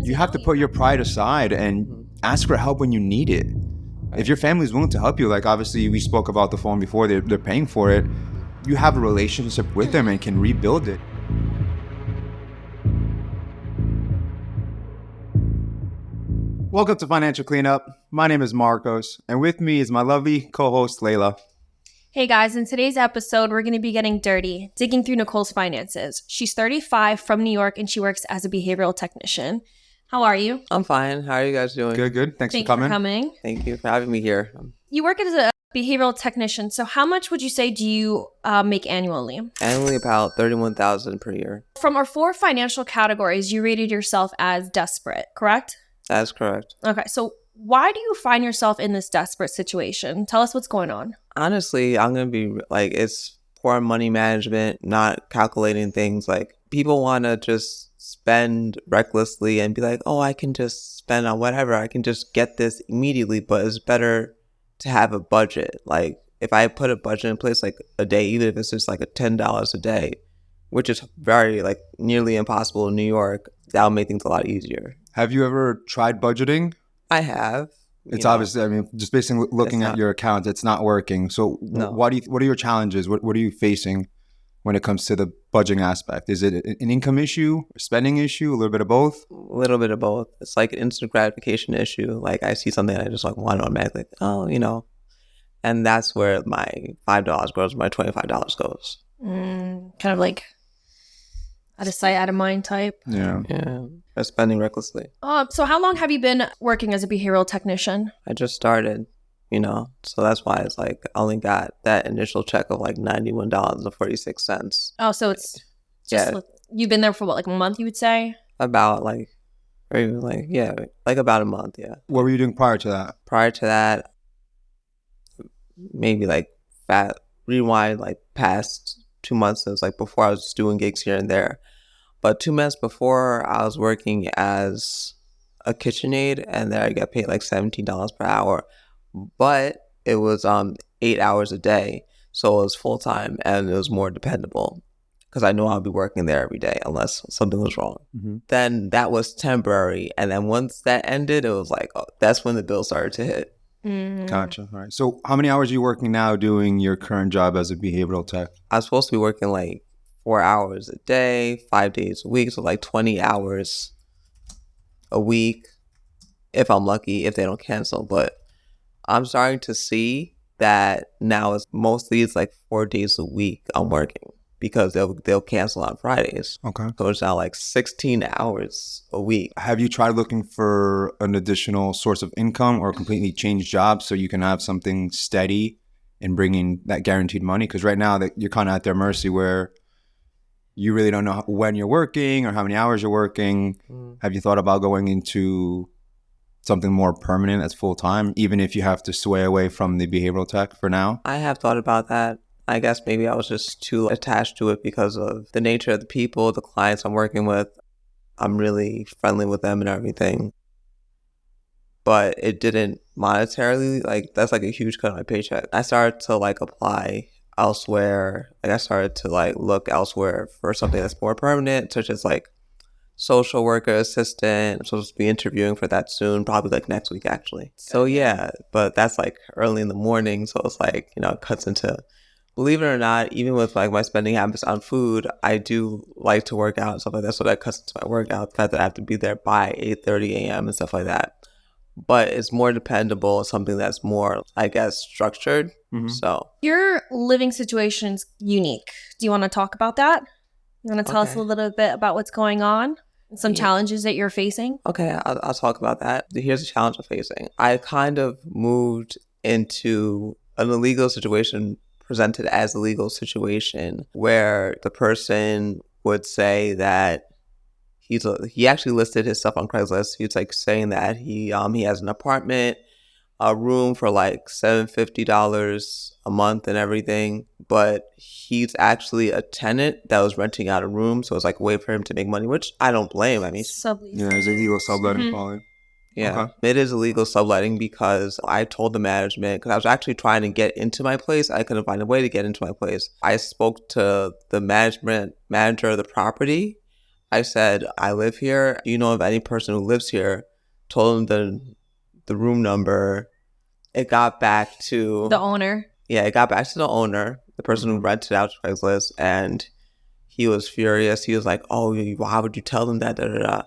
you have to put your pride aside and ask for help when you need it. If your family's willing to help you, like obviously we spoke about the phone before, they're paying for it. You have a relationship with them and can rebuild it. Welcome to Financial Cleanup. My name is Marcos, and with me is my lovely co-host, Layla. Hey guys, in today's episode, we're going to be getting dirty, digging through Nicole's finances. She's 35, from New York, and she works as a behavioral technician. How are you? I'm fine. How are you guys doing? Good. Thanks for coming. Thank you for having me here. You work as a behavioral technician, so how much would you say do you make annually? Annually about $31,000 per year. From our 4 financial categories, you rated yourself as desperate, correct? That's correct. Okay, so why do you find yourself in this desperate situation? Tell us what's going on. Honestly, I'm going to be like, it's poor money management, not calculating things. Like, people want to just spend recklessly and be like, oh, I can just spend on whatever. I can just get this immediately, but it's better to have a budget. Like, if I put a budget in place, like a day, even if it's just like a $10 a day, which is very like nearly impossible in New York, that'll make things a lot easier. Have you ever tried budgeting? I have. It's obviously, I mean, just based on looking at your account, it's not working. So what are your challenges? What are you facing when it comes to the budgeting aspect? Is it an income issue, a spending issue, a little bit of both? A little bit of both. It's like an instant gratification issue. Like, I see something and I just like want to automatically, and that's where my $5 goes, my $25 goes. Kind of like out of sight, out of mind type. Yeah. Or spending recklessly. So how long have you been working as a behavioral technician? I just started, so that's why it's like I only got that initial check of like $91.46. Oh, so it's just you've been there for what, like a month, you would say? About like, or even like about a month, yeah. What were you doing prior to that? Prior to that, maybe like rewind like past 2 months. It was like before I was just doing gigs here and there. But 2 months before, I was working as a KitchenAid, and there I got paid like $17 per hour. But it was 8 hours a day, so it was full time and it was more dependable because I know I'll be working there every day unless something was wrong. Mm-hmm. Then that was temporary, and then once that ended, it was like that's when the bill started to hit. Mm-hmm. Gotcha. All right. So how many hours are you working now doing your current job as a behavioral tech? I was supposed to be working like 4 hours a day, 5 days a week. So like 20 hours a week if I'm lucky, if they don't cancel. But I'm starting to see that now it's mostly it's like 4 days a week I'm working because they'll cancel on Fridays. Okay. So it's now like 16 hours a week. Have you tried looking for an additional source of income or completely change jobs so you can have something steady and bring in that guaranteed money? Because right now that you're kind of at their mercy where you really don't know when you're working or how many hours you're working. Have you thought about going into something more permanent that's full-time, even if you have to sway away from the behavioral tech for now? I have thought about that. I guess maybe I was just too attached to it because of the nature of the people, the clients I'm working with. I'm really friendly with them and everything. But it didn't monetarily, like, that's like a huge cut of my paycheck. I started to like apply elsewhere. Like, I started to like look elsewhere for something that's more permanent, such as like social worker assistant. I'm supposed to be interviewing for that soon, probably like next week actually. So yeah, but that's like early in the morning. So it's like, it cuts into, believe it or not, even with like my spending habits on food, I do like to work out and stuff like that. So that cuts into my workout, the fact that I have to be there by 8:30 a.m. and stuff like that. But it's more dependable, something that's more, I guess, structured. Mm-hmm. So your living situation's unique. Do you want to talk about that? You want to tell us a little bit about what's going on? Some challenges that you're facing? Okay, I'll talk about that. Here's the challenge I'm facing. I kind of moved into an illegal situation, presented as a legal situation, where the person would say that he actually listed his stuff on Craigslist. He's like saying that he has an apartment, a room for like $750 a month and everything, but he's actually a tenant that was renting out a room, so it's like a way for him to make money, which I don't blame. I mean, subleasing. Yeah, it's illegal subletting, probably. Yeah, okay. It is illegal subletting because I told the management, because I was actually trying to get into my place. I couldn't find a way to get into my place. I spoke to the manager of the property, I said, I live here. Do you know of any person who lives here? Told him the room number. It got back to The owner. Yeah, it got back to the owner, the person who rented out to Craigslist, and he was furious. He was like, "Oh, why would you tell them that?" Da, da, da.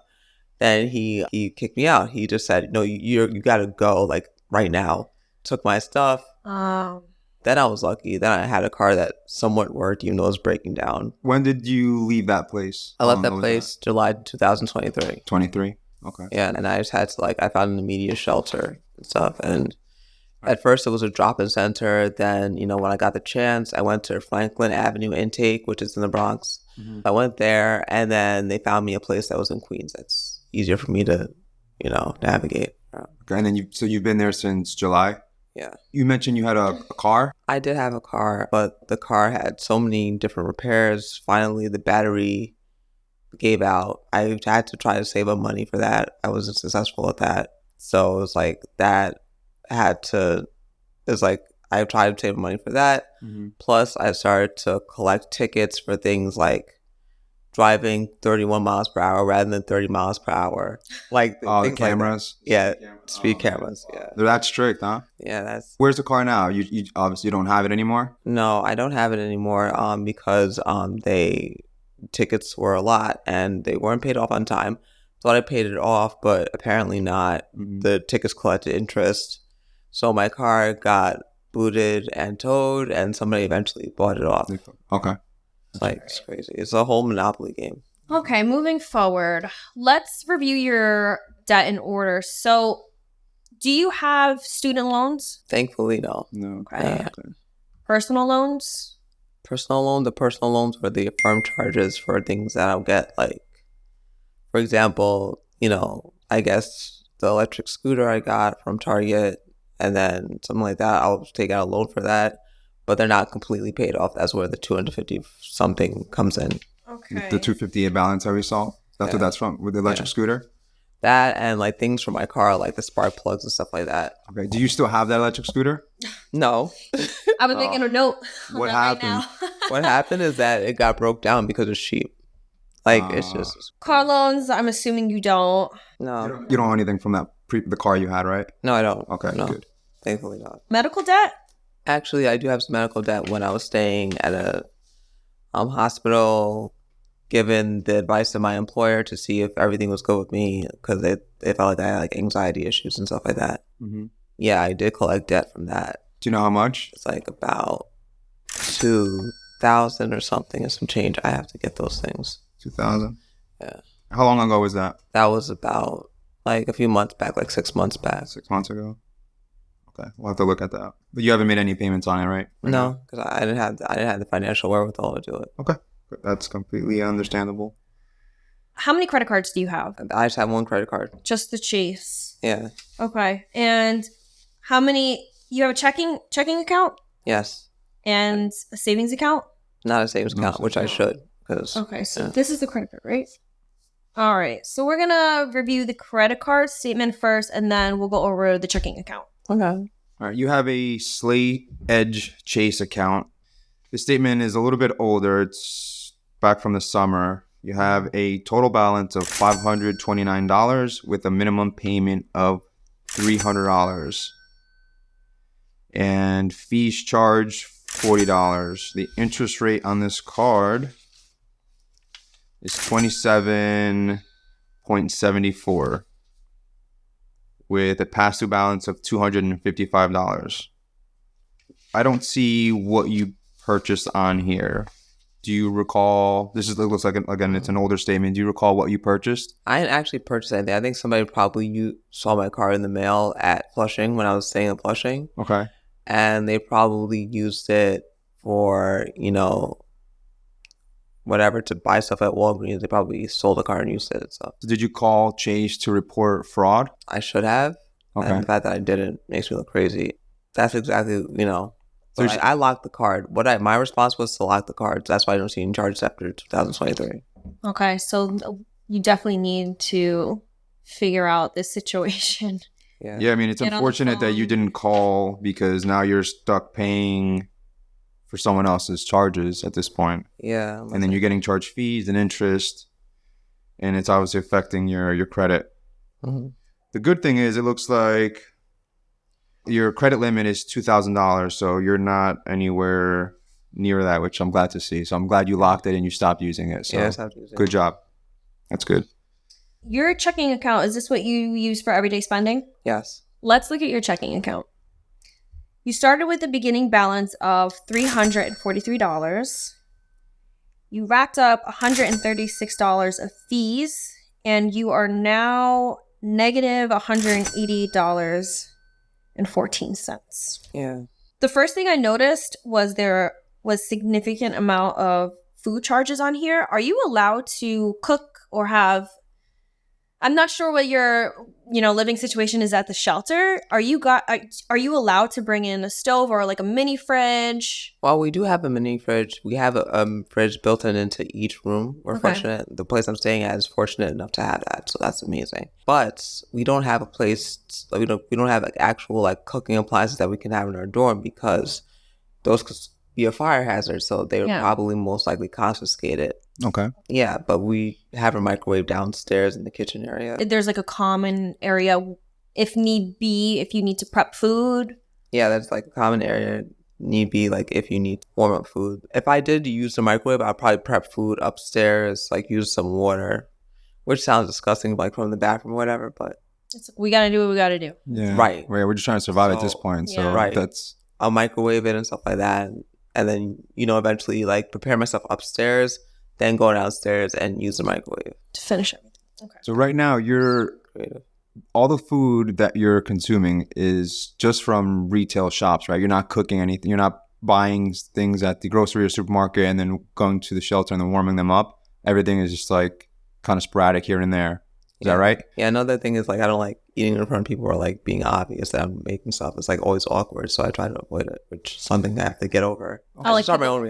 Then he kicked me out. He just said, "No, you gotta go like right now." Took my stuff. Then I was lucky. Then I had a car that somewhat worked, even though it was breaking down. When did you leave that place? I left that place July 2023. 23. Okay. Yeah, and I just had to I found an immediate shelter and stuff. And at first it was a drop-in center. Then, when I got the chance, I went to Franklin Avenue Intake, which is in the Bronx. I went there, and then they found me a place that was in Queens. That's easier for me to, navigate. Okay, and then you've been there since July? Yeah. You mentioned you had a car? I did have a car, but the car had so many different repairs. Finally, the battery gave out. I had to try to save up money for that. I wasn't successful at that. So it was like that I tried to save money for that. Plus, I started to collect tickets for things like driving 31 miles per hour rather than 30 miles per hour. The cameras? Speed cameras. Yeah. They're that strict, huh? Yeah, Where's the car now? You obviously don't have it anymore? No, I don't have it anymore because tickets were a lot and they weren't paid off on time. Thought I paid it off, but apparently not. The tickets collected interest. So my car got booted and towed, and somebody eventually bought it off. Okay. It's crazy. It's a whole Monopoly game. Okay, moving forward, let's review your debt in order. So, do you have student loans? Thankfully, no. No. Okay. Personal loans? The personal loans were the affirmed charges for things that I'll get. For example, I guess the electric scooter I got from Target, and then something like that, I'll take out a loan for that. But they're not completely paid off. That's where the 250 something comes in. Okay. The 258 balance that we saw? That's what that's from, with the electric scooter? That and things for my car, like the spark plugs and stuff like that. Okay. Do you still have that electric scooter? No. I was making a note. What happened? What happened is that it got broke down because it's cheap. It's just... Car loans, I'm assuming you don't. No. You don't own anything from the car you had, right? No, I don't. Okay, no. good. Thankfully not. Medical debt? Actually, I do have some medical debt when I was staying at a hospital, given the advice of my employer to see if everything was good with me, because they felt like I had anxiety issues and stuff like that. Yeah, I did collect debt from that. Do you know how much? It's about 2,000 or something and some change. I have to get those things. 2,000? Yeah. How long ago was that? That was about a few months back, 6 months back. 6 months ago? Okay, we'll have to look at that. But you haven't made any payments on it, right? No, because I didn't have the financial wherewithal to do it. Okay, that's completely understandable. How many credit cards do you have? I just have one credit card. Just the Chase. Yeah. Okay, and how many? You have a checking account Yes. and a savings account? Not a savings account, which I should. Okay, so this is the credit card, right? All right, so we're gonna review the credit card statement first, and then we'll go over the checking account. Okay. All right, you have a Slate Edge Chase account. The statement is a little bit older. It's back from the summer. You have a total balance of $529 with a minimum payment of $300. And fees charged $40. The interest rate on this card is 27.74 with a past due balance of $255. I don't see what you purchased on here. Do you recall? Looks like again, it's an older statement. Do you recall what you purchased? I didn't actually purchase anything. I think somebody probably saw my card in the mail at Flushing when I was staying in Flushing. Okay. And they probably used it for, whatever, to buy stuff at Walgreens. They probably sold the card and used it. So Did you call Chase to report fraud? I should have. Okay. And the fact that I didn't makes me look crazy. That's exactly, So I locked the card. My response was to lock the card. So that's why I don't see any charges after 2023. Okay, so you definitely need to figure out this situation. Yeah, I mean, it's unfortunate that you didn't call because now you're stuck paying for someone else's charges at this point. Yeah. And then you're getting charged fees and interest. and it's obviously affecting your credit. Mm-hmm. The good thing is it looks like your credit limit is $2,000, so you're not anywhere near that, which I'm glad to see. So I'm glad you locked it and you stopped using it. So Yeah, I stopped using good it. job. That's good. Your checking account, is this what you use for everyday spending? Yes. Let's look at your checking account. You started with a beginning balance of $343. You racked up $136 of fees, and you are now negative $180.14. Yeah. The first thing I noticed was there was significant amount of food charges on here. Are you allowed to cook or have... I'm not sure what your, living situation is at the shelter. Are you allowed to bring in a stove or like a mini fridge? Well, we do have a mini fridge. We have a fridge built into each room. We're fortunate. The place I'm staying at is fortunate enough to have that, so that's amazing. But we don't have a place. We don't have like actual like cooking appliances that we can have in our dorm because those could be a fire hazard. So they would probably most likely confiscate it. Okay. Yeah, but we have a microwave downstairs in the kitchen area. There's like a common area if need be, if you need to prep food. Yeah, that's like a common area need be like if you need to warm up food. If I did use the microwave, I'd probably prep food upstairs, like use some water, which sounds disgusting, like from the bathroom or whatever, but we got to do what we got to do. Yeah. Right. We're just trying to survive at this point. So right. That's... I'll microwave it and stuff like that. And then, eventually like prepare myself upstairs, then go downstairs and use the microwave to finish everything. Okay. So right now, all the food that you're consuming is just from retail shops, right? You're not cooking anything. You're not buying things at the grocery or supermarket and then going to the shelter and then warming them up. Everything is just like kind of sporadic here and there. Is that right? Yeah. Another thing is like I don't like eating in front of people or like being obvious that I'm making stuff. It's like always awkward, so I try to avoid it, which is something I have to get over. I like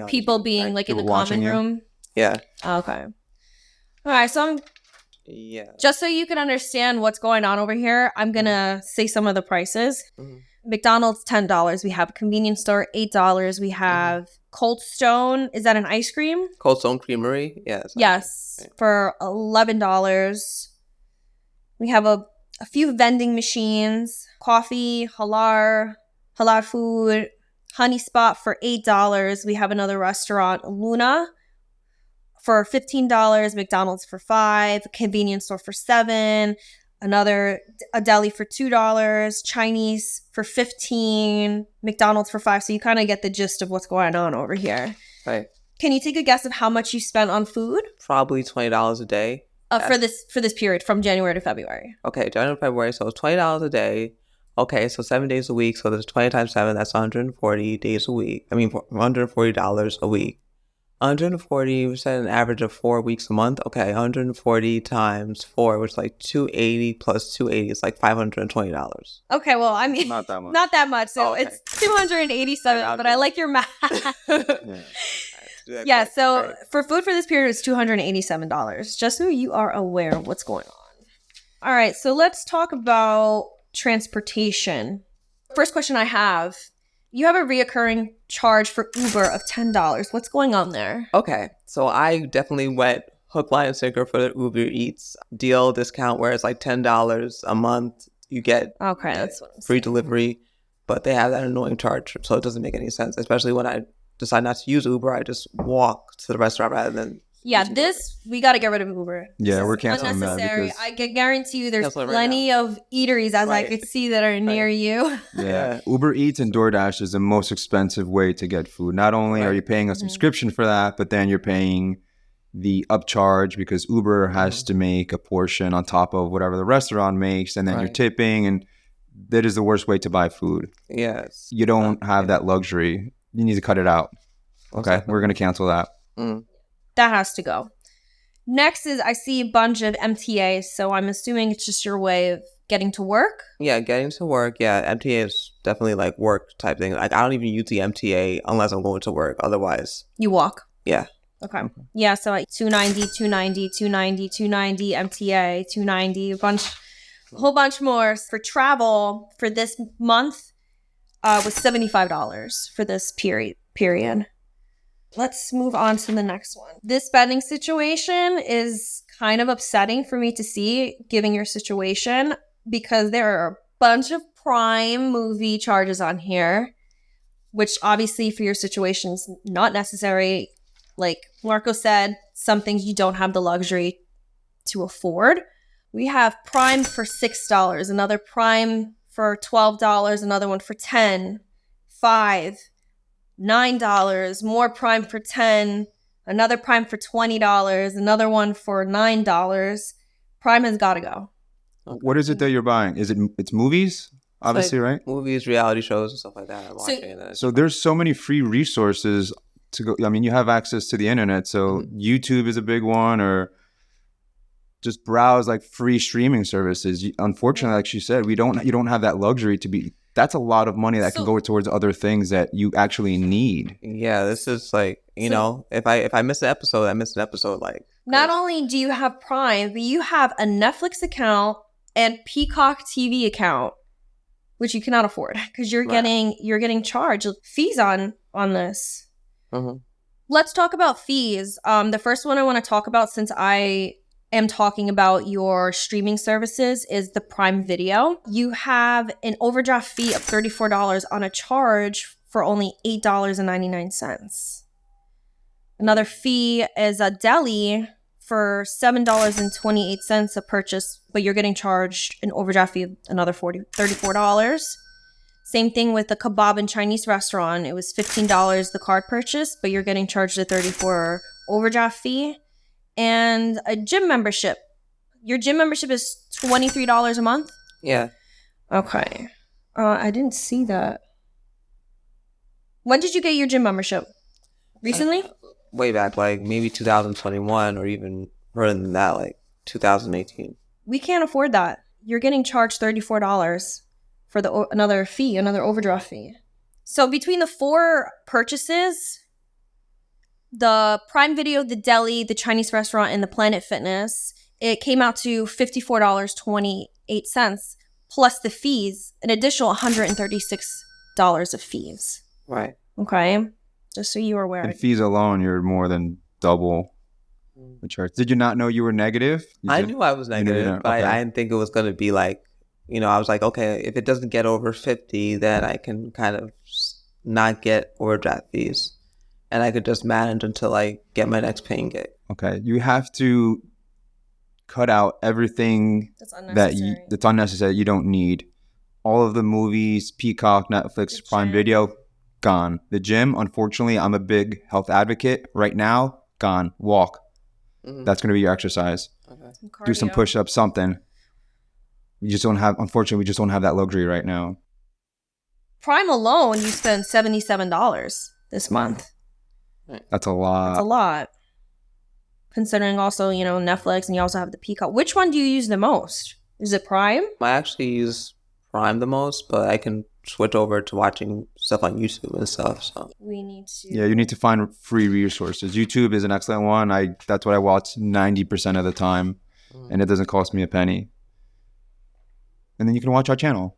people being like in the common room. Yeah. Okay. All right. So just so you can understand what's going on over here, I'm going to say some of the prices. Mm-hmm. McDonald's, $10. We have a convenience store, $8. We have Cold Stone. Is that an ice cream? Cold Stone Creamery? Yes. Right. For $11. We have a few vending machines, coffee, halal food, Honey Spot for $8. We have another restaurant, Luna, for $15, McDonald's for $5, convenience store for $7, a deli for $2, Chinese for $15, McDonald's for $5. So you kind of get the gist of what's going on over here. Right. Can you take a guess of how much you spent on food? Probably $20 a day. For this period from January to February. Okay, January to February, so it's $20 a day. Okay, so 7 days a week. So there's 20 times 7, that's 140 days a week. $140 a week. 140, we said an average of 4 weeks a month. Okay, 140 times 4, which is like 280 plus 280 is like $520. Okay, well, I mean, not that much. Not that much. So it's 287, but I like your math. Yeah, so for food for this period, it's $287, just so you are aware of what's going on. All right, so let's talk about transportation. First question I have. You have a reoccurring charge for Uber of $10. What's going on there? Okay, so I definitely went hook, line, and sinker for the Uber Eats deal discount where it's like $10 a month. You get that's free delivery, but they have that annoying charge, so it doesn't make any sense, especially when I decide not to use Uber. I just walk to the restaurant rather than... we got to get rid of Uber. Yeah, we're canceling that because... I can guarantee you there's plenty of eateries, as I could see, that are near you. Yeah, Uber Eats and DoorDash is the most expensive way to get food. Not only are you paying a subscription for that, but then you're paying the upcharge because Uber has to make a portion on top of whatever the restaurant makes, and then you're tipping, and that is the worst way to buy food. Yes. You don't have that luxury. You need to cut it out. Okay, we're going to cancel that. That has to go. Next is I see a bunch of MTAs, so I'm assuming it's just your way of getting to work? Yeah, getting to work. Yeah, MTA is definitely like work type thing. Like I don't even use the MTA unless I'm going to work. Otherwise. You walk? Yeah. Okay. Yeah, so like 290, 290, 290, 290, MTA, 290, a whole bunch more. For travel for this month was $75 for this period. Let's move on to the next one. This spending situation is kind of upsetting for me to see, given your situation, because there are a bunch of Prime movie charges on here, which obviously for your situation is not necessary. Like Marco said, some things you don't have the luxury to afford. We have Prime for $6, another Prime for $12, another one for $10, $5, $9, more Prime for $10, another Prime for $20, another one for $9. Prime has got to go. What is it that you're buying? It's movies? Obviously, like right? movies, reality shows, and stuff like that. I'm watching it. So there's so many free resources to go. I mean, you have access to the internet, so YouTube is a big one, or just browse like free streaming services. Unfortunately, like she said, you don't have that luxury to be. That's a lot of money that can go towards other things that you actually need. Yeah, this is like, you know, if I miss an episode, I miss an episode. Like, not only do you have Prime, but you have a Netflix account and Peacock TV account, which you cannot afford because you're getting charged fees on this. Let's talk about fees. The first one I want to talk about, since I am talking about your streaming services, is the Prime Video. You have an overdraft fee of $34 on a charge for only $8.99. Another fee is a deli for $7.28 a purchase, but you're getting charged an overdraft fee of another $34. Same thing with the kebab and Chinese restaurant. It was $15 the card purchase, but you're getting charged a $34 overdraft fee. And a gym membership. Your gym membership is $23 a month? Yeah. Okay. I didn't see that. When did you get your gym membership? Recently? Way back, like maybe 2021 or even further than that, like 2018. We can't afford that. You're getting charged $34 for another overdraft fee. So between the 4 purchases, the Prime Video, the deli, the Chinese restaurant, and the Planet Fitness, it came out to $54.28 plus the fees, an additional $136 of fees. Right. Okay. Just so you were aware. And fees alone, you're more than double the charge. Did you not know you were negative? I knew I was negative, but I didn't think it was going to be like, you know, I was like, okay, if it doesn't get over 50, then I can kind of not get overdraft fees. And I could just manage until I get my next paying gig. Okay. You have to cut out everything that's unnecessary, you don't need. All of the movies, Peacock, Netflix, Prime Video, gone. The gym, unfortunately, I'm a big health advocate. Right now, gone. Walk. That's going to be your exercise. Okay. Do some push-ups, something. We just don't have that luxury right now. Prime alone, you spend $77 this month. That's a lot. That's a lot. Considering also, you know, Netflix, and you also have the Peacock. Which one do you use the most? Is it Prime? I actually use Prime the most, but I can switch over to watching stuff on YouTube and stuff. So we need to. Yeah, you need to find free resources. YouTube is an excellent one. That's what I watch 90% of the time, and it doesn't cost me a penny. And then you can watch our channel.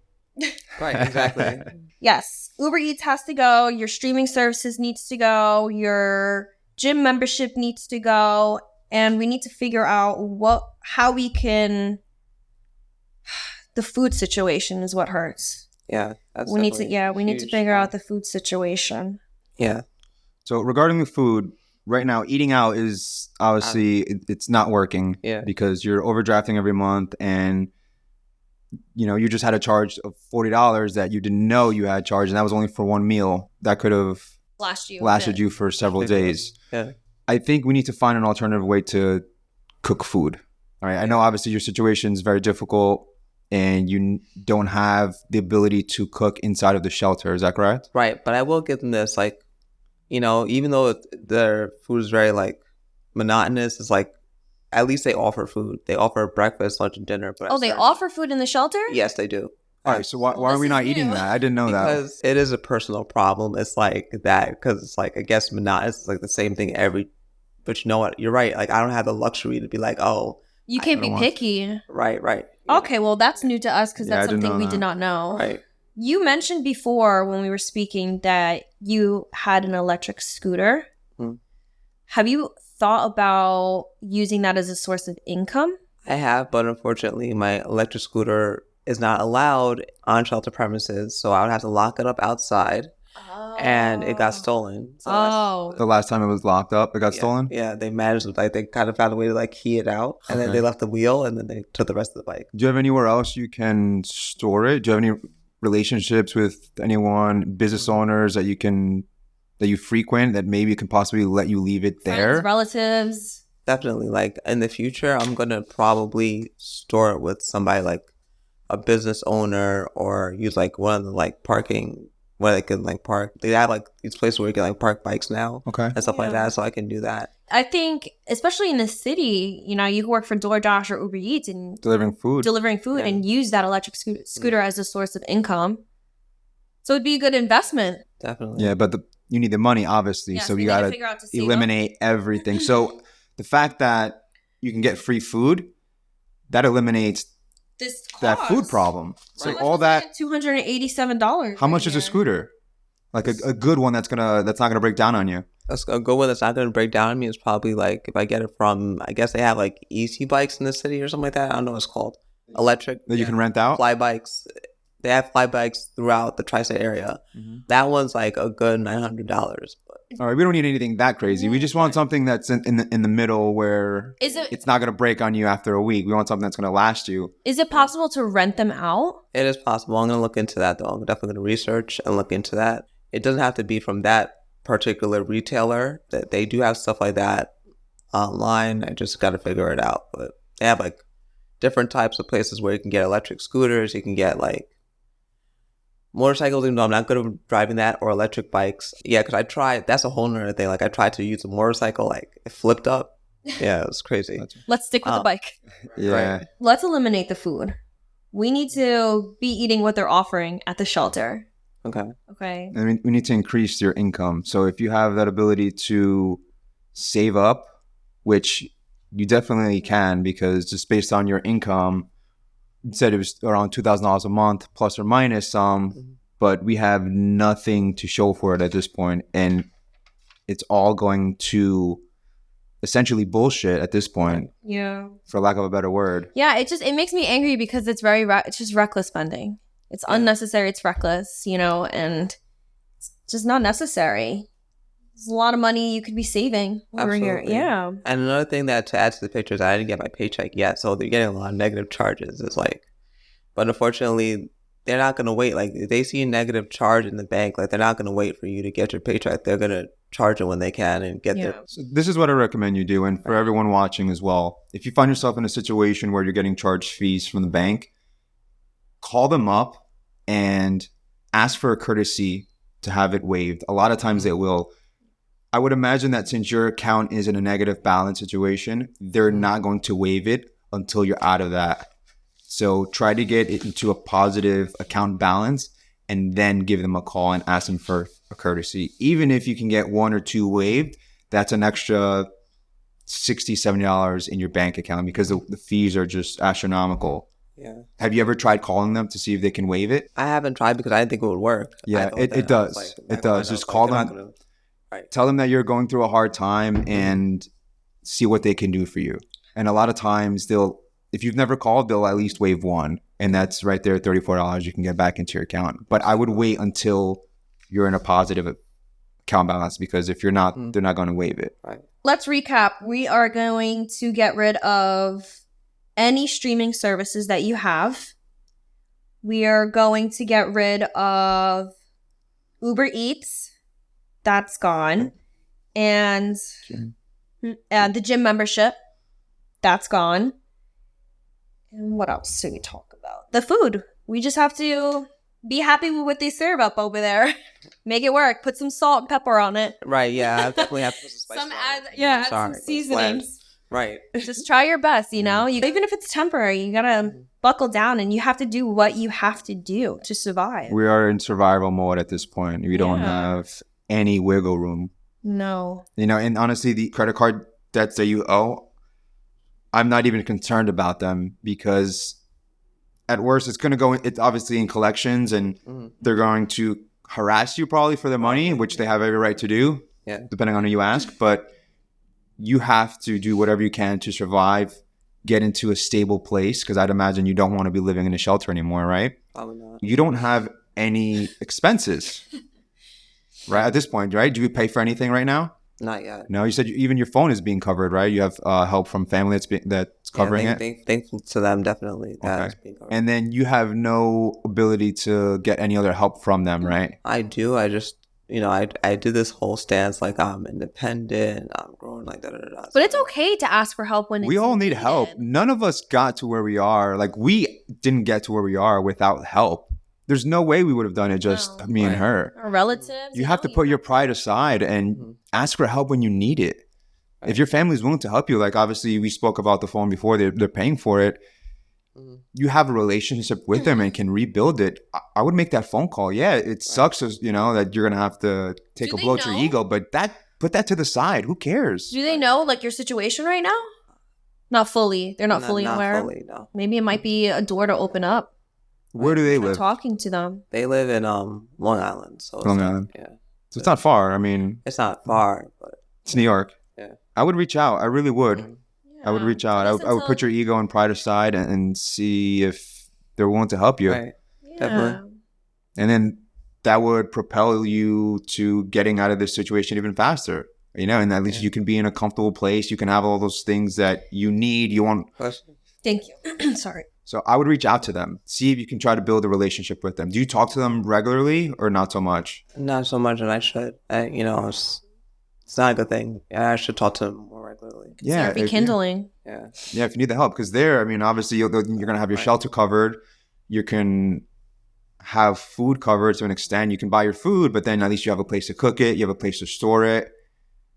Right, exactly. Yes, Uber Eats has to go. Your streaming services needs to go. Your gym membership needs to go, and we need to figure out how we can. The food situation is what hurts. Yeah, we need to figure out the food situation. Yeah. So regarding the food, right now eating out is obviously it's not working. Yeah. Because you're overdrafting every month, and you know you just had a charge of $40 that you didn't know you had charged, and that was only for one meal. That could have lasted you for several days. Yeah. I think we need to find an alternative way to cook food. All right. I know obviously your situation is very difficult, and you don't have the ability to cook inside of the shelter. Is that correct? Right. But I will give them this, like, you know, even though their food is very, like, monotonous, it's like, at least they offer food. They offer breakfast, lunch, and dinner. But they offer food in the shelter? Yes, they do. All right. So why are we not eating that? I didn't know that. Because it is a personal problem. It's like that, because it's like, I guess monotonous is like the same thing but you know what? You're right. Like, I don't have the luxury to be like, oh. You can't be picky. Right. Okay, well, that's new to us because that's something we did not know. Right. You mentioned before when we were speaking that you had an electric scooter. Have you thought about using that as a source of income? I have, but unfortunately, my electric scooter is not allowed on shelter premises, so I would have to lock it up outside, and it got stolen. So Oh. The last time it was locked up, it got stolen? Yeah, they managed to, like, they kind of found a way to, like, key it out, and then Okay. they left the wheel, and then they took the rest of the bike. Do you have anywhere else you can store it? Do you have any relationships with anyone, business owners that you frequent that maybe can possibly let you leave it there? Friends, relatives. Definitely, like, in the future, I'm going to probably store it with somebody, like, a business owner, or use, like, one of the, like, parking, where they can, like, park. They have, like, these places where you can, like, park bikes now. Okay. And stuff like Yeah. that, so I can do that. I think, especially in the city, you know, you can work for DoorDash or Uber Eats and Delivering food. delivering food Yeah. and use that electric scooter as a source of income. So it'd be a good investment. Definitely. Yeah, but you need the money, obviously. Yeah, so we you need to got figure out to to save up. eliminate everything. So the fact that you can get free food, that eliminates This that food cost. problem. So How much all was that, it? $287. how much is a scooter? Like a good one that's not gonna break down on you. That's a good one that's not going to break down on me. Is probably, like, if I get it from, I guess they have, like, easy bikes in the city or something like that. I don't know what it's called. Electric. That you can rent out. Fly bikes. They have fly bikes throughout the tri-state area. Mm-hmm. That one's, like, a good $900. But All right, we don't need anything that crazy. We just want something that's in the middle where Is it it's not gonna break on you after a week. We want something that's gonna last you. possible to rent them out? it is possible. I'm going to look into that, though. I'm definitely going to research and look into that. It doesn't have to be from that particular retailer. That they do have stuff like that online. I just got to figure it out. But they have, like, different types of places where you can get electric scooters. You can get, like, motorcycles, even though I'm not good at driving that, or electric bikes. Yeah, because I tried. That's a whole nother thing. Like, I tried to use a motorcycle. Like, it flipped up. Yeah, it was crazy. Let's stick with the bike. Yeah. Right. Let's eliminate the food. We need to be eating what they're offering at the shelter. Okay. Okay. I mean, we need to increase your income. So if you have that ability to save up, which you definitely can, because just based on your income, you said it was around $2,000 a month, plus or minus some, but we have nothing to show for it at this point, and it's all going to essentially bullshit at this point, Yeah. for lack of a better word. Yeah, it makes me angry because it's it's just reckless spending. It's unnecessary, it's reckless, you know, and it's just not necessary. There's a lot of money you could be saving over here. Absolutely. Yeah. And another thing that to add to the picture is I didn't get my paycheck yet, so they're getting a lot of negative charges. It's like, but unfortunately, they're not going to wait. Like, if they see a negative charge in the bank, like, they're not going to wait for you to get your paycheck. They're going to charge it when they can and get their. So this is what I recommend you do, and for everyone watching as well. If you find yourself in a situation where you're getting charged fees from the bank, call them up and ask for a courtesy to have it waived. A lot of times they will. I would imagine that since your account is in a negative balance situation, they're not going to waive it until you're out of that. So try to get it into a positive account balance and then give them a call and ask them for a courtesy. Even if you can get one or two waived, that's an extra $60, $70 in your bank account, because the fees are just astronomical. Yeah. Have you ever tried calling them to see if they can waive it? I haven't tried because I didn't think it would work. Yeah, I thought it that I does. was It does. Just call them. Right. Tell them that you're going through a hard time and see what they can do for you. And a lot of times if you've never called, they'll at least waive one. And that's right there, $34 you can get back into your account. But I would wait until you're in a positive account balance, because if you're not, they're not going to waive it. Right. Let's recap. We are going to get rid of any streaming services that you have. We are going to get rid of Uber Eats. That's gone. And the gym membership. That's gone. And what else do we talk about? The food. We just have to be happy with what they serve up over there. Make it work. Put some salt and pepper on it. Right. Yeah. I definitely have to put some spice on it. Add Sorry, some it's bland. seasonings. Right. Just try your best, you know? Even if it's temporary, you gotta buckle down and you have to do what you have to do to survive. We are in survival mode at this point. We don't have any wiggle room. No. You know, and honestly, the credit card debts that you owe, I'm not even concerned about them, because at worst, it's obviously in collections, and they're going to harass you probably for the money, which they have every right to do, depending on who you ask. But you have to do whatever you can to survive, get into a stable place, because I'd imagine you don't want to be living in a shelter anymore, right? Probably not. You don't have any expenses, right? At this point, right? Do you pay for anything right now? Not yet. No, you said even your phone is being covered, right? You have help from family that's covering it. Thankful to them, definitely. That Okay. is being covered. And then you have no ability to get any other help from them, right? I do. I just, I do this whole stance like I'm independent. I'm growing like da. But it's okay to ask for help when We it's all need needed. help. None of us got to where we are. Like, we didn't get to where we are without help. There's no way we would have done it just No. me and Right. her. Or relatives. You have to put your pride aside and Mhm. ask for help when you need it. Right. If your family's willing to help you, like obviously we spoke about the phone before, they're paying for it. Mhm. You have a relationship with them and can rebuild it. I would make that phone call. Yeah, it sucks, that you're gonna have to take Do a they blow to your know? ego, but put that to the side. Who cares? Do they know like your situation right now? Not fully. They're not fully Not aware. fully, no. Maybe it might be a door to open up. Where do they Try live? talking to them. They live in Long Island, so it's Long like, Island. yeah, So it's not far. I mean, it's not far, but it's New York. Yeah. I would reach out. I really would. Mhm. I would reach out. I would put your ego and pride aside and see if they're willing to help you. right. definitely. And then that would propel you to getting out of this situation even faster. And at least Yeah. you can be in a comfortable place. You can have all those things that you need. You want. Question? Thank you. Sorry. So I would reach out to them, see if you can try to build a relationship with them. Do you talk to them regularly or not so much? Not so much, and I should. It's not a good thing. I should talk to them more regularly. Yeah. Start rekindling. Yeah. Yeah, if you need the help, because obviously you're going to have your Right. shelter covered. You can have food covered to an extent. You can buy your food, but then at least you have a place to cook it. You have a place to store it.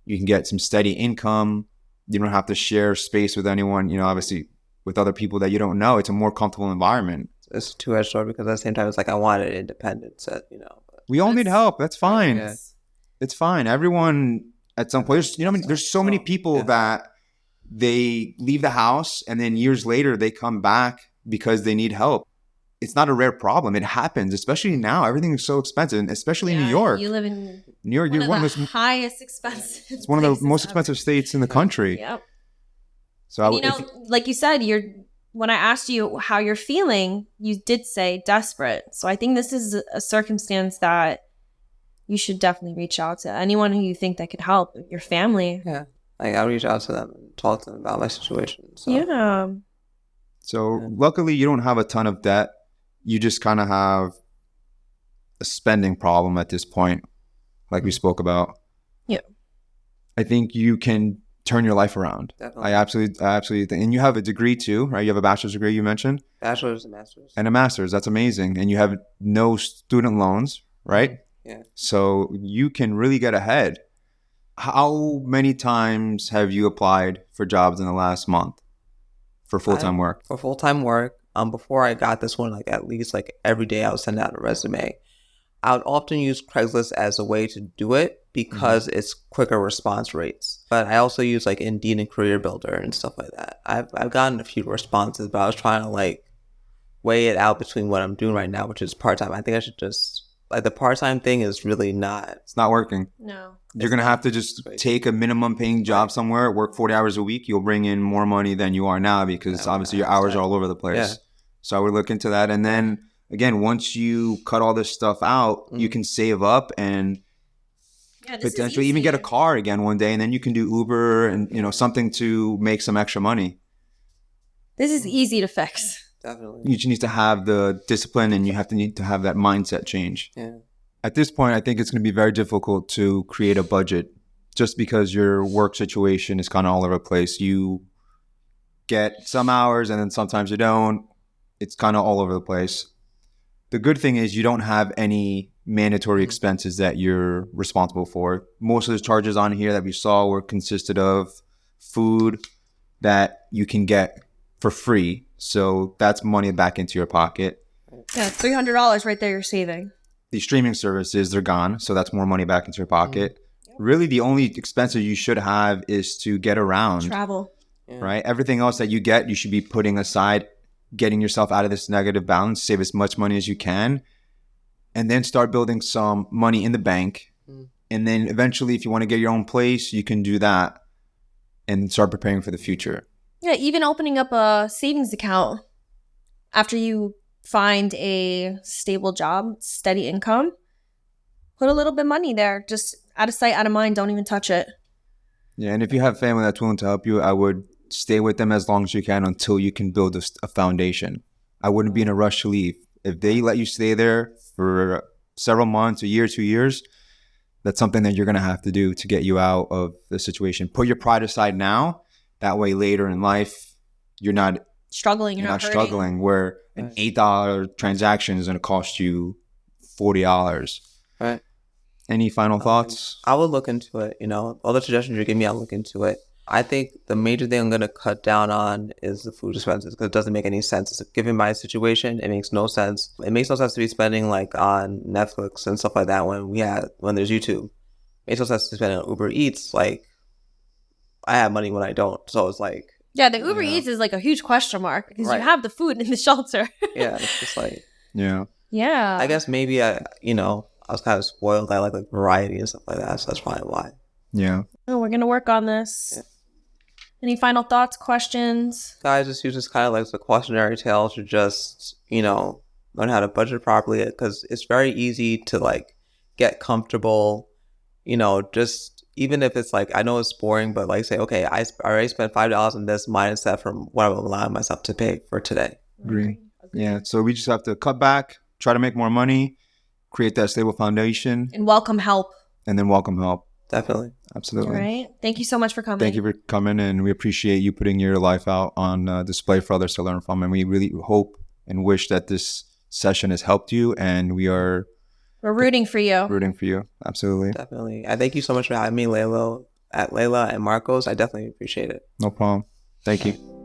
You can get some steady income. You don't have to share space with anyone, obviously with other people that you don't know. It's a more comfortable environment. It's a two-edged sword because at the same time, it's like I wanted independence, but We all need That's- help. That's fine. Yeah. It's fine. Everyone at some point, there's so many people Yeah. that they leave the house and then years later they come back because they need help. It's not a rare problem. It happens, especially now. Everything is so expensive, and especially in New York. You live in New York, you're one of the highest expensive. it's one of the places most ever. expensive states in the country. Yep. So I And, would, like you said, when I asked you how you're feeling, you did say desperate. So I think this is a circumstance that you should definitely reach out to anyone who you think that could help. Your family. Yeah. Like I'll reach out to them and talk to them about my situation. So. Yeah. So Yeah. luckily you don't have a ton of debt. You just kind of have a spending problem at this point, like we spoke about. Yeah. I think you can turn your life around. Definitely. I absolutely think. And you have a degree too, right? You have a bachelor's degree, you mentioned, Bachelors and masters. and a master's. That's amazing. And you have no student loans, right? Yeah. So you can really get ahead. How many times have you applied for jobs in the last month for full-time work? For full-time work, before I got this one, like at least like every day I would send out a resume. I would often use Craigslist as a way to do it because it's quicker response rates. But I also use like Indeed and Career Builder and stuff like that. I've gotten a few responses, but I was trying to like weigh it out between what I'm doing right now, which is part-time. I think I should just like the part-time thing is really not. It's not working. No. You're going to have to just take a minimum paying job somewhere, work 40 hours a week. You'll bring in more money than you are now because Yeah, obviously your hours are all over the place. Yeah. So I would look into that. And then again, once you cut all this stuff out, you can save up and Yeah, this is potentially even easy. get a car again one day. And then you can do Uber and, something to make some extra money. This is easy to fix. Definitely. You just need to have the discipline and you need to have that mindset change. Yeah. At this point, I think it's going to be very difficult to create a budget just because your work situation is kind of all over the place. You get some hours and then sometimes you don't. It's kind of all over the place. The good thing is you don't have any mandatory expenses that you're responsible for. Most of the charges on here that we saw were consisted of food that you can get for free. So that's money back into your pocket. Yeah, $300 right there you're saving. The streaming services, they're gone. So that's more money back into your pocket. Really, the only expenses you should have is to get around, Travel. right? Everything else that you get, you should be putting aside, getting yourself out of this negative balance, save as much money as you can, and then start building some money in the bank. And then eventually, if you want to get your own place, you can do that. and start preparing for the future. Yeah, even opening up a savings account after you find a stable job, steady income, put a little bit of money there. Just out of sight, out of mind. Don't even touch it. Yeah, and if you have family that's willing to help you, I would stay with them as long as you can until you can build a foundation. I wouldn't be in a rush to leave. If they let you stay there for several months, a year, 2 years, that's something that you're going to have to do to get you out of the situation. Put your pride aside now. That way later in life, you're not Struggling, you're you're not not hurting. struggling where an $8 transaction is going to cost you $40. Right. Any final thoughts? I would look into it. You know, all the suggestions you're giving me, I'll look into it. I think the major thing I'm going to cut down on is the food expenses because it doesn't make any sense. Given my situation, it makes no sense. It makes no sense to be spending like on Netflix and stuff like that when there's YouTube. It makes no sense to spend on Uber Eats. Like, I have money when I don't. So it's like... Yeah, the Uber Eats is like a huge question mark because you have the food in the shelter. Yeah, it's just like... Yeah. Yeah. I guess maybe I was kind of spoiled. I like variety and stuff like that. So that's probably why. Yeah. Oh, we're going to work on this. Yeah. Any final thoughts, questions? Guys, just use this kind of like the cautionary tales to just, learn how to budget properly because it's very easy to like get comfortable, just even if it's like, I know it's boring, but like say, okay, I already spent $5 on this minus that from what I'm allowing myself to pay for today. Agree. Yeah. So we just have to cut back, try to make more money, create that stable foundation. And welcome help. And then welcome help. Definitely. Absolutely. All right. Thank you so much for coming. Thank you for coming, and we appreciate you putting your life out on display for others to learn from. And we really hope and wish that this session has helped you, and we're rooting for you. Rooting for you. Absolutely. Definitely. I thank you so much for having me, Layla and Marcos. I definitely appreciate it. No problem. Thank you.